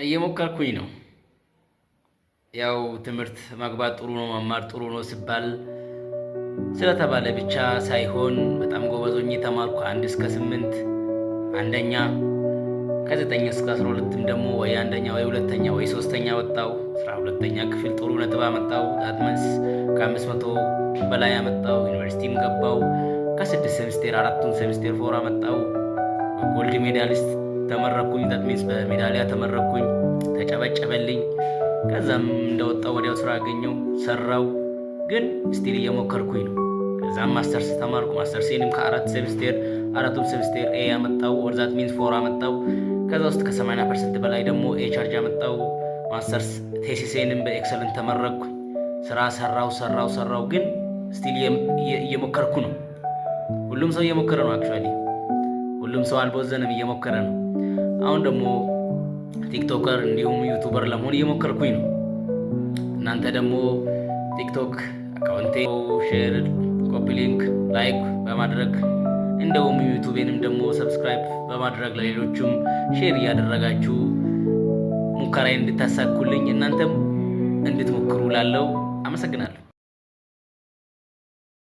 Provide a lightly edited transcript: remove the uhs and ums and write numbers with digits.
እየሞከርኩኝ ነው። ያው ትምህርት ማግባት ጥሩ ነው መማር ጥሩ ነው ሲባል ስለተባለ ብቻ ሳይሆን በጣም ጎበዞኝ ተማርኩ። 1 እስከ 8 አንደኛ፣ ከ9 እስከ 12ም ደግሞ ወይ አንደኛ ወይ ሁለተኛ ወይ ሶስተኛ ወጣው። 12ኛ ክፍል ጥሩ ነጥብ አመጣው። ዳትመንስ ከ500 በላይ አመጣው። ዩኒቨርሲቲም ገባው። ከ6 ሴሚስተር 4ቱን ሴሚስተር ፎር አመጣው። ጎልድ ሜዳሊስት ተመረኩኝ። ዳትመንስ በሜዳሊያ ተመረኩኝ። ተጨበጨበልኝ። ከዛም እንደወጣው ወዲያው ስራ አገኘው ሰራው። ግን ስቲል እየሞከርኩኝ ነው። ከዛም ማስተርስ ተማርኩ። ማስተርሴንም ከ4 ሴሚስተር 4ቱን ሴሚስተር ኤ አመጣው። ኦር ዛት ሚንስ ፎር አመጣው። ከዛ ውስጥ ከ80% በላይ ደግሞ ኤ ቻርጅ አመጣው። ማስተርስ ቴሲሴንም በኤክሰለንት ተመረኩ። ስራ ሰራው ግን ስቲል እየሞከርኩ ነው። ሁሉም ሰው እየሞከረ ነው። አክቹአሊ ሁሉም ሰው አልቦዘንም፣ እየሞከረ ነው። አሁን ደግሞ ቲክቶከር እንዲሁም ዩቲዩበር ለመሆን እየሞከርኩኝ ነው። እናንተ ደግሞ ቲክቶክ አካውንቴ ሼር፣ ኮፒ ሊንክ፣ ላይክ በማድረግ እንደውም ዩቲዩብንም ደግሞ ሰብስክራይብ በማድረግ ለሌሎችም ሼር እያደረጋችሁ ሙከራዬን እንድታሳኩልኝ እናንተም እንድትሞክሩ ላለው አመሰግናለሁ።